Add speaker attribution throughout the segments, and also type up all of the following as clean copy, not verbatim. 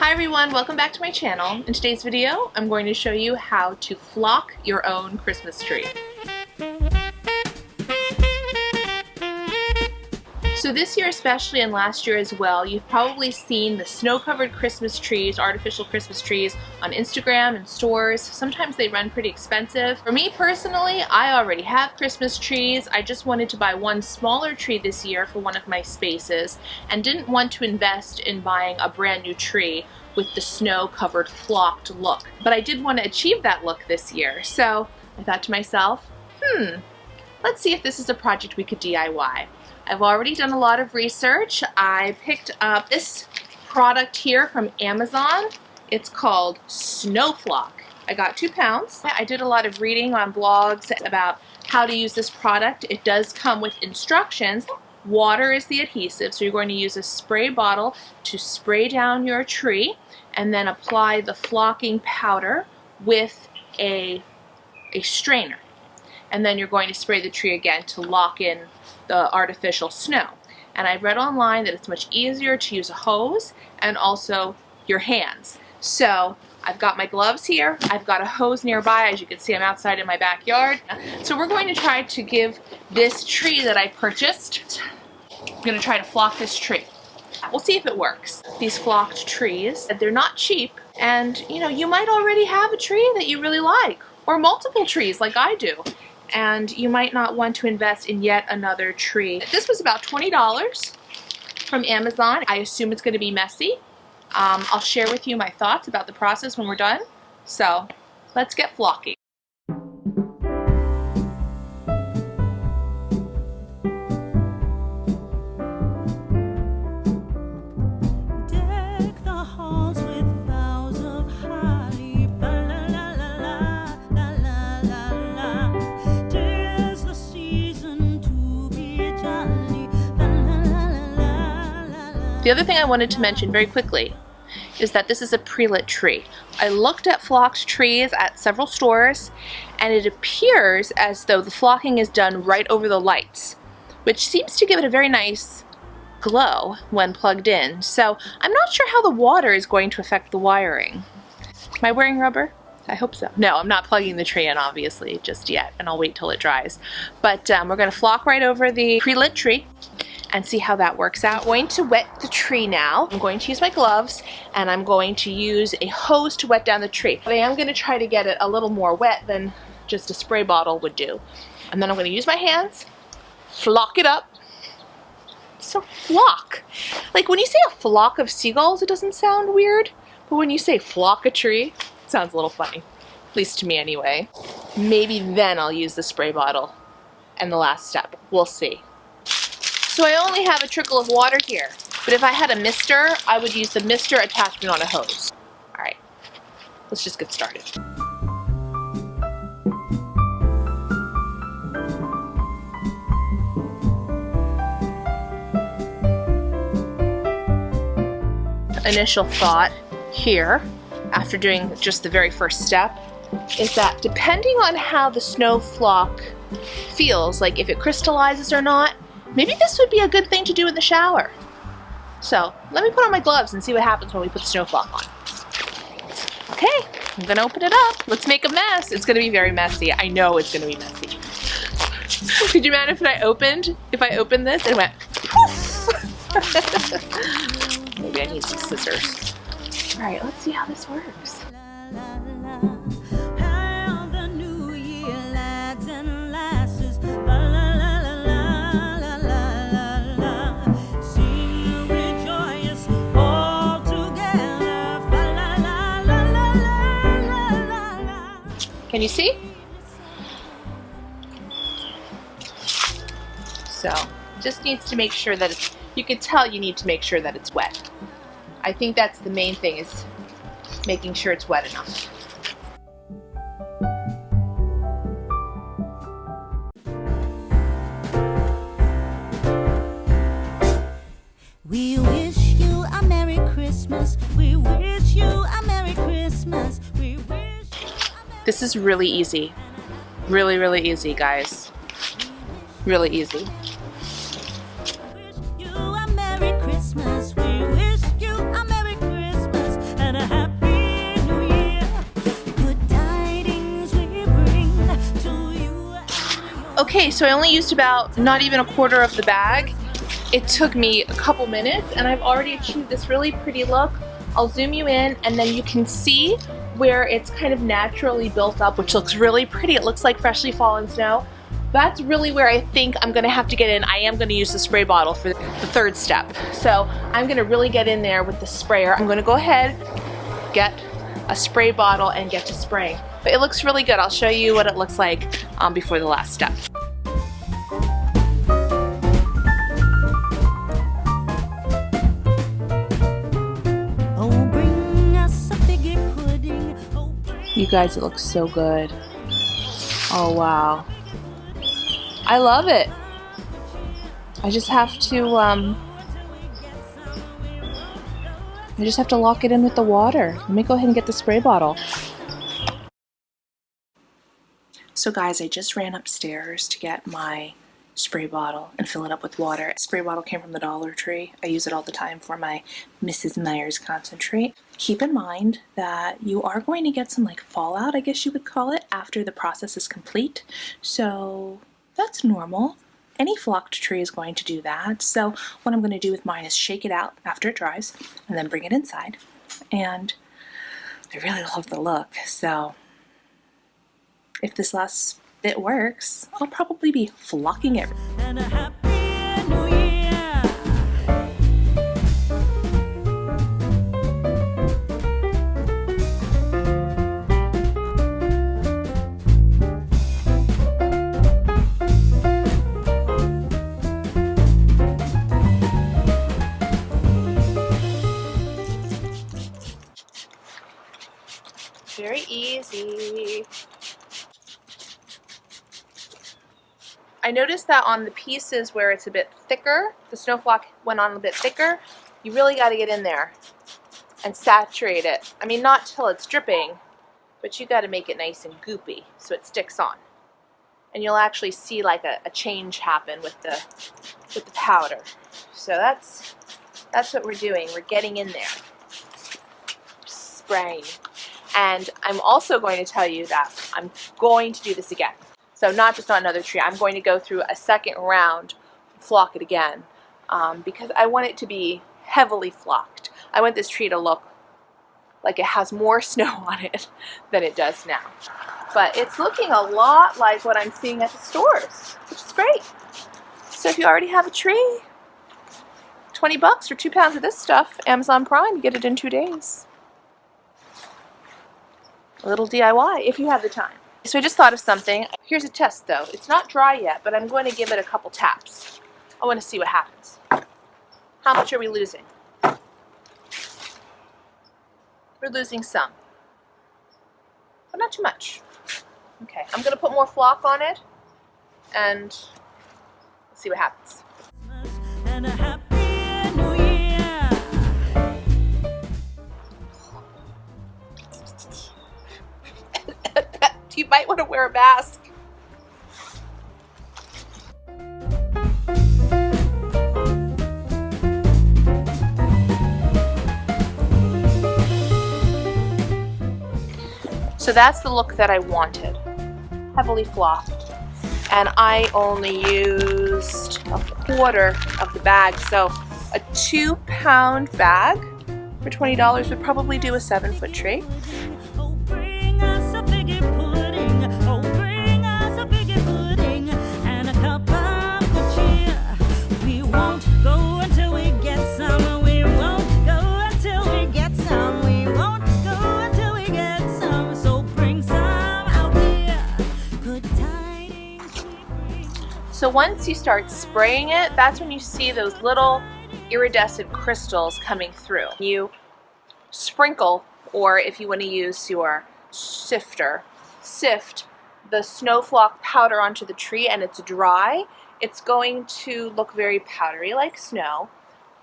Speaker 1: Hi everyone, welcome back to my channel. In today's video, I'm going to show you how to flock your own Christmas tree. So this year especially, and last year as well, you've probably seen the snow-covered Christmas trees, artificial Christmas trees on Instagram and stores. Sometimes they run pretty expensive. For me personally, I already have Christmas trees. I just wanted to buy one smaller tree this year for one of my spaces and didn't want to invest in buying a brand new tree with the snow-covered flocked look. But I did want to achieve that look this year. So I thought to myself, let's see if this is a project we could DIY. I've already done a lot of research. I picked up this product here from Amazon. It's called sno-flock. I got 2 pounds. I did a lot of reading on blogs about how to use this product. It does come with instructions. Water is the adhesive, so you're going to use a spray bottle to spray down your tree and then apply the flocking powder with a strainer. And then you're going to spray the tree again to lock in the artificial snow. And I've read online that it's much easier to use a hose and also your hands. So I've got my gloves here, I've got a hose nearby. As you can see, I'm outside in my backyard. So we're going to try to give this tree that I purchased, I'm going to try to flock this tree. We'll see if it works. These flocked trees, they're not cheap, and you might already have a tree that you really like, or multiple trees like I do. And you might not want to invest in yet another tree. This was about $20 from Amazon. I assume it's going to be messy. I'll share with you my thoughts about the process when we're done. So let's get flocking. The other thing I wanted to mention very quickly is that this is a pre-lit tree. I looked at flocked trees at several stores, and it appears as though the flocking is done right over the lights, which seems to give it a very nice glow when plugged in. So I'm not sure how the water is going to affect the wiring. Am I wearing rubber? I hope so. No, I'm not plugging the tree in, obviously, just yet, and I'll wait till it dries. But we're going to flock right over the pre-lit tree and see how that works out. I'm going to wet the tree now. I'm going to use my gloves, and I'm going to use a hose to wet down the tree. But I am going to try to get it a little more wet than just a spray bottle would do. And then I'm going to use my hands, flock it up. So flock. Like when you say a flock of seagulls, it doesn't sound weird. But when you say flock a tree, it sounds a little funny. At least to me anyway. Maybe then I'll use the spray bottle and the last step. We'll see. So I only have a trickle of water here, but if I had a mister, I would use the mister attachment on a hose. All right, let's just get started. Initial thought here, after doing just the very first step, is that depending on how the snow flock feels, like if it crystallizes or not, maybe this would be a good thing to do in the shower. So let me put on my gloves and see what happens when we put snow flock on. Okay, I'm gonna open it up. Let's make a mess. It's gonna be very messy. I know it's gonna be messy. Could you imagine if I opened this and it went poof? Maybe I need some scissors. All right, let's see how this works. Can you see? So, just needs to make sure that it's, you can tell you need to make sure that it's wet. I think that's the main thing, is making sure it's wet enough.
Speaker 2: We wish you a Merry Christmas. We wish you a Merry Christmas. We wish you a Merry...
Speaker 1: This is really easy. Really, really easy, guys. Really easy.
Speaker 2: We wish you a Merry Christmas. We wish you a Merry Christmas.
Speaker 1: Okay, so I only used about not even a quarter of the bag. It took me a couple minutes and I've already achieved this really pretty look. I'll zoom you in and then you can see where it's kind of naturally built up, which looks really pretty. It looks like freshly fallen snow. That's really where I think I'm gonna have to get in. I am gonna use the spray bottle for the third step. So I'm gonna really get in there with the sprayer. I'm gonna go ahead, get a spray bottle and get to spraying. But it looks really good. I'll show you what it looks like before the last step. You guys, it looks so good. Oh wow. I love it. I just have to lock it in with the water. Let me go ahead and get the spray bottle. So guys, I just ran upstairs to get my spray bottle and fill it up with water. The spray bottle came from the Dollar Tree. I use it all the time for my Mrs. Myers concentrate. Keep in mind that you are going to get some like fallout, I guess you would call it, after the process is complete. So that's normal. Any flocked tree is going to do that. So what I'm going to do with mine is shake it out after it dries and then bring it inside. And I really love the look. So if this last bit works, I'll probably be flocking it.
Speaker 2: And a happy new year.
Speaker 1: Very easy. I noticed that on the pieces where it's a bit thicker, the snow flock went on a bit thicker, you really got to get in there and saturate it. I mean, not till it's dripping, but you got to make it nice and goopy so it sticks on. And you'll actually see like a change happen with the powder. So that's what we're doing. We're getting in there, spraying. And I'm also going to tell you that I'm going to do this again. So not just on another tree, I'm going to go through a second round, flock it again, because I want it to be heavily flocked. I want this tree to look like it has more snow on it than it does now. But it's looking a lot like what I'm seeing at the stores, which is great. So if you already have a tree, 20 bucks for 2 pounds of this stuff, Amazon Prime, you get it in 2 days. A little DIY if you have the time. So I just thought of something. Here's a test though. It's not dry yet, but I'm going to give it a couple taps. I want to see what happens. How much are we losing? We're losing some, but not too much. Okay, I'm going to put more flock on it and let's see what happens.
Speaker 2: And a happy new year.
Speaker 1: You might want to wear a mask. So that's the look that I wanted. Heavily flocked. And I only used a quarter of the bag. So a 2-pound bag for $20 would probably do a 7-foot tree.
Speaker 2: Oh, bring us a figgy pudding. Oh, bring us a figgy pudding and a cup of good cheer. We won't go until we get some. We won't go until we get some. We won't go until we get some. So bring some out here. Good tidings we bring.
Speaker 1: So once you start spraying it, that's when you see those little iridescent crystals coming through. You sprinkle, or if you want to use your sifter, sift the snow flock powder onto the tree and it's dry, it's going to look very powdery like snow.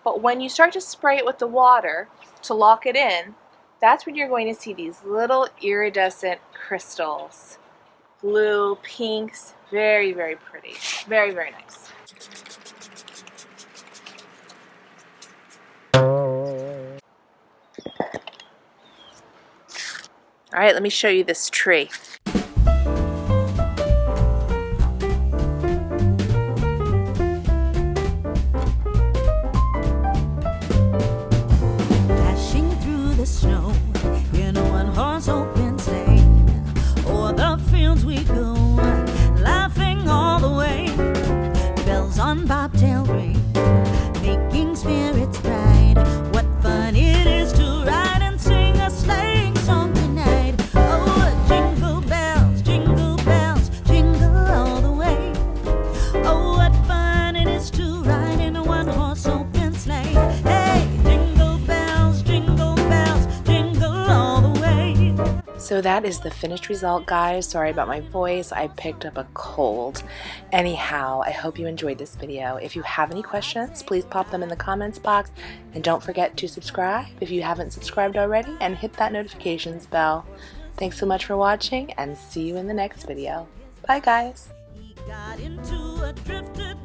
Speaker 1: But when you start to spray it with the water to lock it in, that's when you're going to see these little iridescent crystals. Blue, pinks, very, very pretty. Very, very nice. All right, let me show you this tree.
Speaker 3: So that is the finished result, guys. Sorry about my voice. I picked up a cold. Anyhow, I hope you enjoyed this video. If you have any questions, please pop them in the comments box. And don't forget to subscribe if you haven't subscribed already, and hit that notifications bell. Thanks so much for watching, and see you in the next video. Bye, guys.
Speaker 2: He got into a drifted